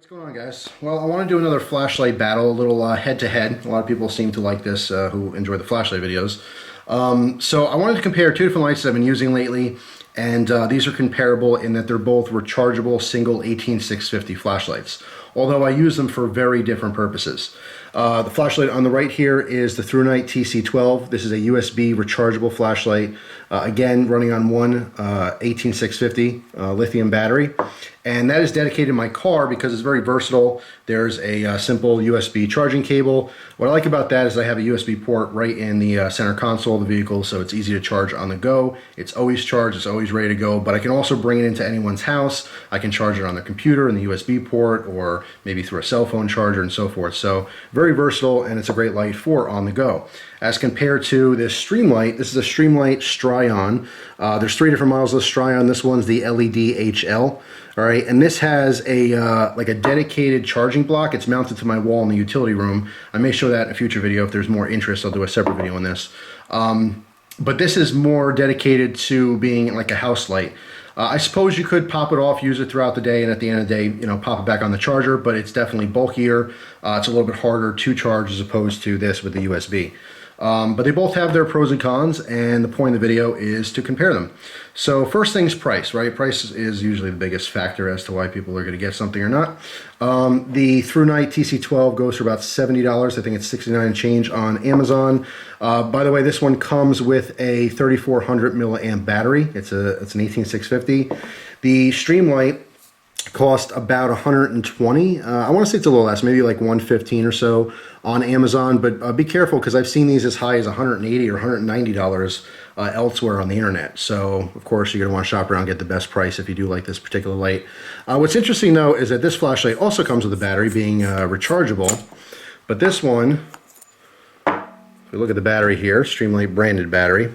What's going on, guys? Well, I want to do another flashlight battle, a little head-to-head. A lot of people seem to like this who enjoy the flashlight videos. So I wanted to compare two different lights that I've been using lately, and these are comparable in that they're both rechargeable single 18650 flashlights, although I use them for very different purposes. The flashlight on the right here is the Thrunite Tc12. This is a USB rechargeable flashlight, again running on one 18650 lithium battery, and that is dedicated to my car because it's very versatile. There's a simple USB charging cable. What I like about that is I have a USB port right in the center console of the vehicle, so it's easy to charge on the go. It's always charged, it's always ready to go, but I can also bring it into anyone's house. I can charge it on their computer in the USB port, or maybe through a cell phone charger and so forth. So very versatile, and it's a great light for on the go. As compared to this Streamlight, this is a Streamlight Strion. There's three different models of Strion. This one's the LED HL. All right, and this has a like a dedicated charging block. It's mounted to my wall in the utility room. I may show that in a future video. If there's more interest, I'll do a separate video on this. But this is more dedicated to being like a house light. I suppose you could pop it off, use it throughout the day, and at the end of the day, you know, pop it back on the charger, but it's definitely bulkier. It's a little bit harder to charge as opposed to this with the USB. But they both have their pros and cons, and the point of the video is to compare them. So first thing's price, right? Price is usually the biggest factor as to why people are going to get something or not. The Thrunite Tc12 goes for about $70. I think it's $69 and change on Amazon. By the way, this one comes with a 3400 milliamp battery. It's an 18650. The Streamlight cost about $120. I want to say it's a little less, maybe like $115 or so on Amazon, but be careful because I've seen these as high as $180 or $190 elsewhere on the internet. So of course you're going to want to shop around and get the best price if you do like this particular light. What's interesting though is that this flashlight also comes with a battery being rechargeable, but this one, if we look at the battery here, Streamlight branded battery,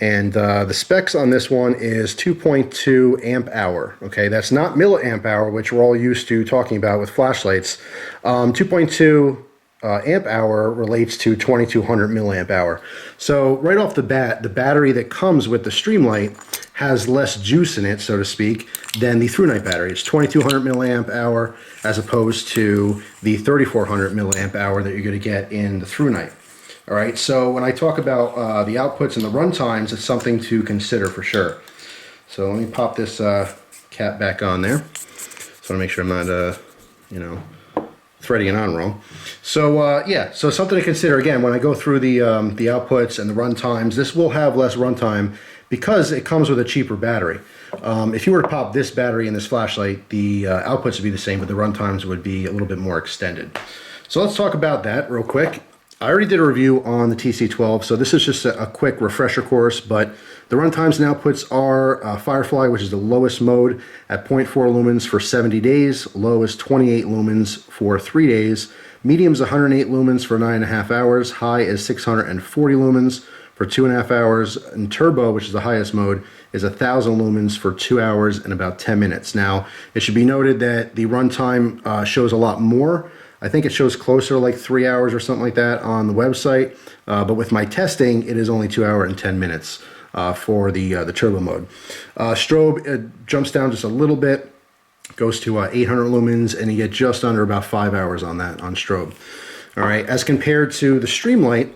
and the specs on this one is 2.2 amp hour. Okay, that's not milliamp hour, which we're all used to talking about with flashlights. 2.2 amp hour relates to 2200 milliamp hour. So right off the bat, the battery that comes with the Streamlight has less juice in it, so to speak, than the Thrunite battery. It's 2200 milliamp hour as opposed to the 3400 milliamp hour that you're going to get in the Thrunite. All right, so when I talk about the outputs and the runtimes, it's something to consider for sure. So let me pop this cap back on there. So I want to make sure I'm not, you know, threading it on wrong. So yeah, so something to consider again when I go through the outputs and the runtimes. This will have less runtime because it comes with a cheaper battery. If you were to pop this battery in this flashlight, the outputs would be the same, but the runtimes would be a little bit more extended. So let's talk about that real quick. I already did a review on the TC12, so this is just a quick refresher course, but the runtimes and outputs are Firefly, which is the lowest mode, at 0.4 lumens for 70 days, low is 28 lumens for 3 days, medium is 108 lumens for 9.5 hours, high is 640 lumens for 2.5 hours, and turbo, which is the highest mode, is 1000 lumens for 2 hours and about 10 minutes. Now, it should be noted that the runtime shows a lot more. I think it shows closer to like 3 hours or something like that on the website, but with my testing, it is only 2 hours and 10 minutes for the turbo mode. Strobe jumps down just a little bit, goes to 800 lumens, and you get just under about 5 hours on that on strobe. All right, as compared to the Streamlight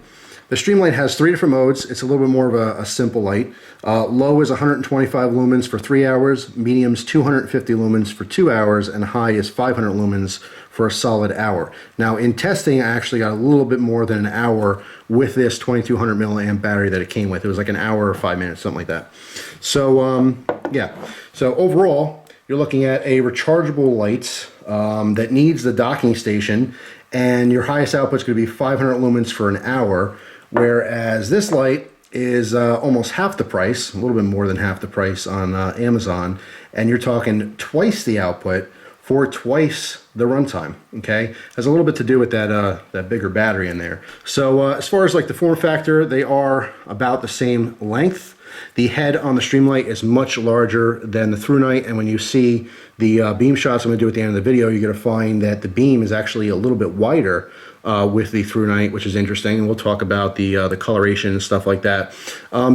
has three different modes. It's a little bit more of a simple light. Low is 125 lumens for 3 hours, medium's 250 lumens for 2 hours, and high is 500 lumens for a solid hour. Now in testing, I actually got a little bit more than an hour with this 2200 milliamp battery that it came with. It was like an hour or 5 minutes, something like that. So yeah, so overall, you're looking at a rechargeable light that needs the docking station, and your highest output is going to be 500 lumens for an hour, whereas this light is almost half the price, a little bit more than half the price on Amazon, and you're talking twice the output for twice the runtime. Okay, has a little bit to do with that bigger battery in there. So as far as like the form factor, they are about the same length. The head on the Streamlight is much larger than the Thrunite, and when you see the beam shots I'm going to do at the end of the video, you're going to find that the beam is actually a little bit wider with the Thrunite, which is interesting, and we'll talk about the coloration and stuff like that.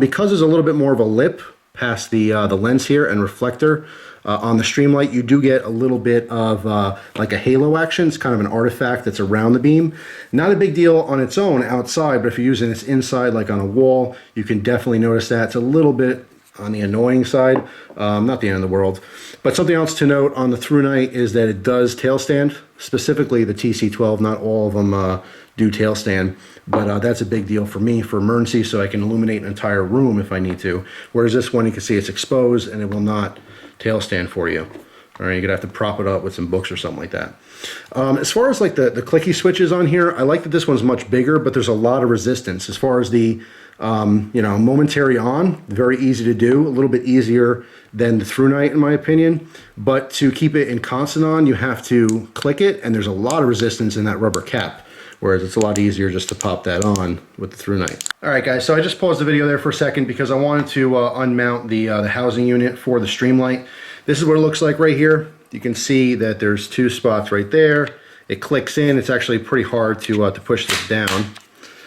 Because there's a little bit more of a lip past the lens here and reflector, On the Streamlight, you do get a little bit of like a halo action. It's kind of an artifact that's around the beam. Not a big deal on its own outside, but if you're using this inside, like on a wall, you can definitely notice that. It's a little bit on the annoying side, not the end of the world. But something else to note on the Thrunite is that it does tail stand, specifically the TC12. Not all of them do tail stand, but that's a big deal for me for emergency, so I can illuminate an entire room if I need to. Whereas this one, you can see it's exposed and it will not tail stand for you. All right, you're gonna have to prop it up with some books or something like that. As far as like the clicky switches on here, I like that this one's much bigger, but there's a lot of resistance. As far as the you know, momentary on, very easy to do, a little bit easier than the Thrunite in my opinion. But to keep it in constant on, you have to click it, and there's a lot of resistance in that rubber cap. Whereas it's a lot easier just to pop that on with the Thrunite. All right, guys, so I just paused the video there for a second because I wanted to unmount the housing unit for the Streamlight. This is what it looks like right here. You can see that there's two spots right there. It clicks in. It's actually pretty hard to push this down,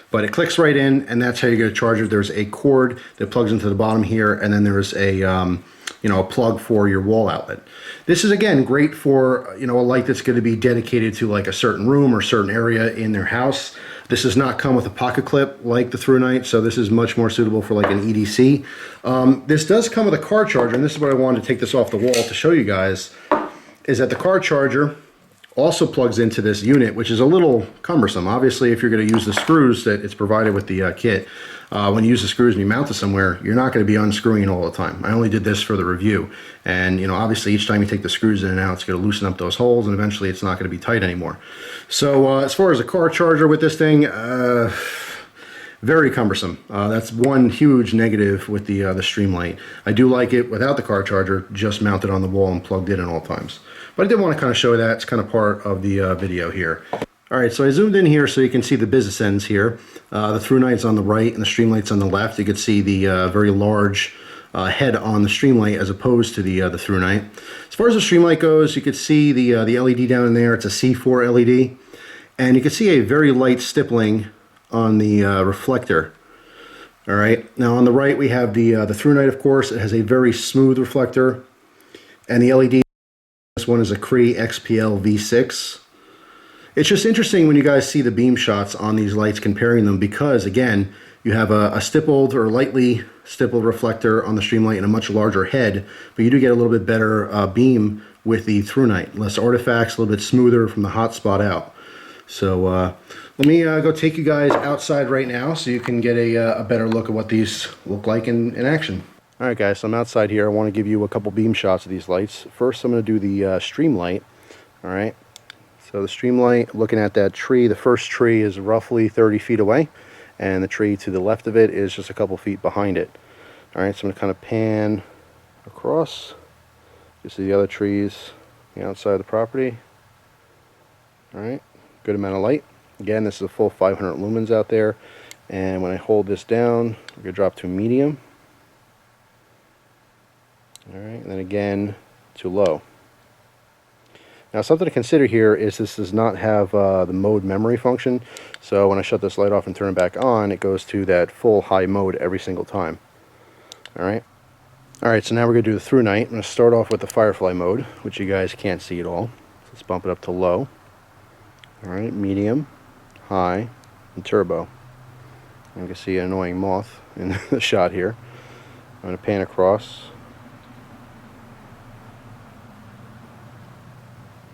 but it clicks right in, and that's how you get a charger. There's a cord that plugs into the bottom here, and then there's a you know, a plug for your wall outlet. This is, again, great for, you know, a light that's going to be dedicated to like a certain room or certain area in their house. This does not come with a pocket clip like the Thrunite, so this is much more suitable for like an EDC. This does come with a car charger, and this is what I wanted to take this off the wall to show you guys, is that the car charger also plugs into this unit, which is a little cumbersome. Obviously, if you're going to use the screws that it's provided with the kit, when you use the screws and you mount it somewhere, you're not going to be unscrewing it all the time. I only did this for the review, and you know, obviously each time you take the screws in and out, it's going to loosen up those holes, and eventually it's not going to be tight anymore. So as far as a car charger with this thing, very cumbersome. That's one huge negative with the Streamlight. I do like it without the car charger, just mounted on the wall and plugged in at all times. But I did want to kind of show that. It's kind of part of the video here. All right, so I zoomed in here so you can see the business ends here. The Thrunite's on the right and the Streamlight's on the left. You can see the very large head on the Streamlight as opposed to the Thrunite. As far as the Streamlight goes, you can see the LED down in there. It's a C4 LED. And you can see a very light stippling on the reflector. All right, now on the right we have the Thrunite, of course. It has a very smooth reflector. And the LED, this one is a Cree XPL V6. It's just interesting when you guys see the beam shots on these lights, comparing them, because again, you have a stippled or lightly stippled reflector on the Streamlight and a much larger head, but you do get a little bit better beam with the Thrunite. Less artifacts, a little bit smoother from the hot spot out. So let me go take you guys outside right now so you can get a better look at what these look like in action. All right, guys, so I'm outside here. I want to give you a couple beam shots of these lights. First, I'm going to do the Streamlight. All right. So the Streamlight, looking at that tree, the first tree is roughly 30 feet away, and the tree to the left of it is just a couple feet behind it. All right, so I'm going to kind of pan across. You see the other trees on the outside of the property. All right, good amount of light. Again, this is a full 500 lumens out there, and when I hold this down, we're going to drop to medium. All right, and then again to low. Now, something to consider here is this does not have the mode memory function, so when I shut this light off and turn it back on, it goes to that full high mode every single time. Alright, so now we're going to do the Thrunite. I'm going to start off with the Firefly mode, which you guys can't see at all. So let's bump it up to low. Alright, medium, high, and turbo. You can see an annoying moth in the shot here. I'm going to pan across.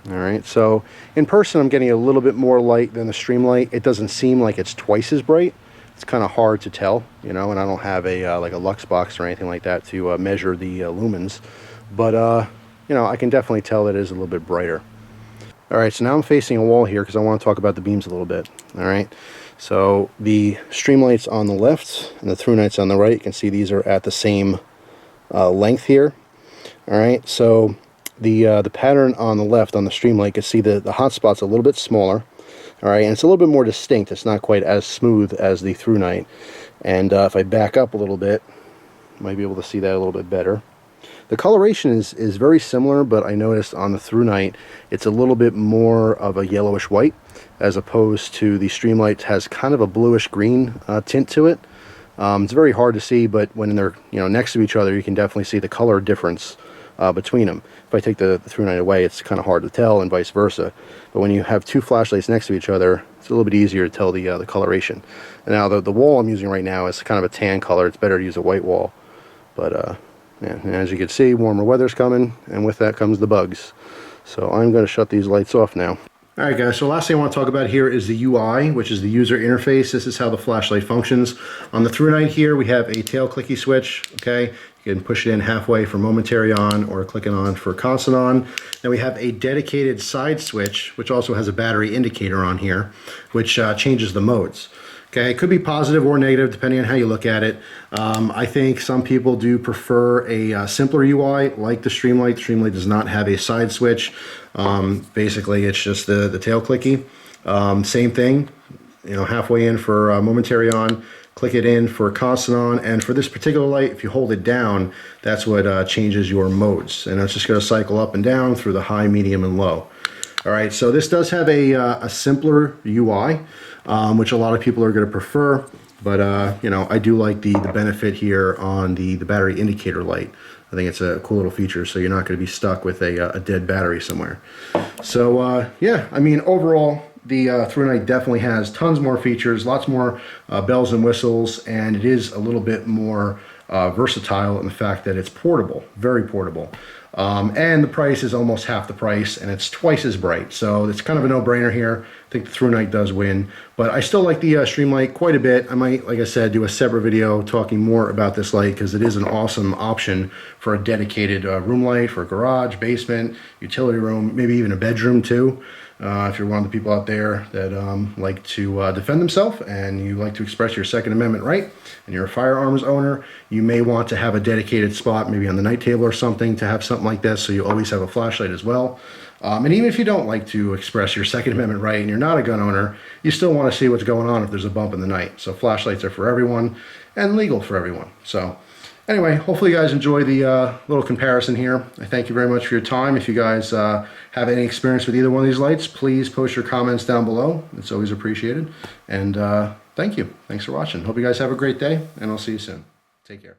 Alright, so in person I'm getting a little bit more light than the Streamlight. It doesn't seem like it's twice as bright. It's kind of hard to tell, you know, and I don't have a like a Lux box or anything like that to measure the lumens. But, you know, I can definitely tell that it is a little bit brighter. Alright, so now I'm facing a wall here because I want to talk about the beams a little bit. Alright, so the Streamlight's on the left and the Thrunite's on the right. You can see these are at the same length here. Alright, so the pattern on the left on the Streamlight, you can see the hot spot's a little bit smaller, all right, and it's a little bit more distinct. It's not quite as smooth as the Thrunite. And if I back up a little bit, you might be able to see that a little bit better. The coloration is very similar, but I noticed on the Thrunite it's a little bit more of a yellowish white, as opposed to the Streamlight has kind of a bluish green tint to it. It's very hard to see, but when they're next to each other, you can definitely see the color difference between them. If I take the Thrunite away, it's kind of hard to tell, and vice versa. But when you have two flashlights next to each other, it's a little bit easier to tell the coloration. And now the wall I'm using right now is kind of a tan color. It's better to use a white wall. But yeah, and as you can see, warmer weather's coming, and with that comes the bugs. So I'm going to shut these lights off now. Alright guys, so last thing I want to talk about here is the UI, which is the user interface. This is how the flashlight functions. On the Thrunite here, we have a tail clicky switch, okay? You can push it in halfway for momentary on or click it on for constant on. Then we have a dedicated side switch, which also has a battery indicator on here, which changes the modes. Okay, it could be positive or negative depending on how you look at it. I think some people do prefer a simpler UI like the Streamlight. The Streamlight does not have a side switch. Basically, it's just the tail clicky. Same thing, you know, halfway in for momentary on, click it in for constant on, and for this particular light, if you hold it down, that's what changes your modes. And it's just going to cycle up and down through the high, medium, and low. All right, so this does have a simpler UI, which a lot of people are going to prefer, but you know, I do like the benefit here on the battery indicator light. I think it's a cool little feature, so you're not going to be stuck with a dead battery somewhere. So yeah, I mean, overall, the Thrunite definitely has tons more features, lots more bells and whistles, and it is a little bit more versatile in the fact that it's portable, very portable. And the price is almost half the price, and it's twice as bright, so it's kind of a no-brainer here. I think the Thrunite does win, but I still like the Streamlight quite a bit. I might, like I said, do a separate video talking more about this light because it is an awesome option for a dedicated room light, for a garage, basement, utility room, maybe even a bedroom too. If you're one of the people out there that like to defend themselves and you like to express your Second Amendment right, and you're a firearms owner, you may want to have a dedicated spot, maybe on the night table or something, to have something like this, so you always have a flashlight as well. And even if you don't like to express your Second Amendment right and you're not a gun owner, you still want to see what's going on if there's a bump in the night. So flashlights are for everyone and legal for everyone. So anyway, hopefully you guys enjoy the little comparison here. I thank you very much for your time. If you guys have any experience with either one of these lights, please post your comments down below. It's always appreciated. And thank you. Thanks for watching. Hope you guys have a great day, and I'll see you soon. Take care.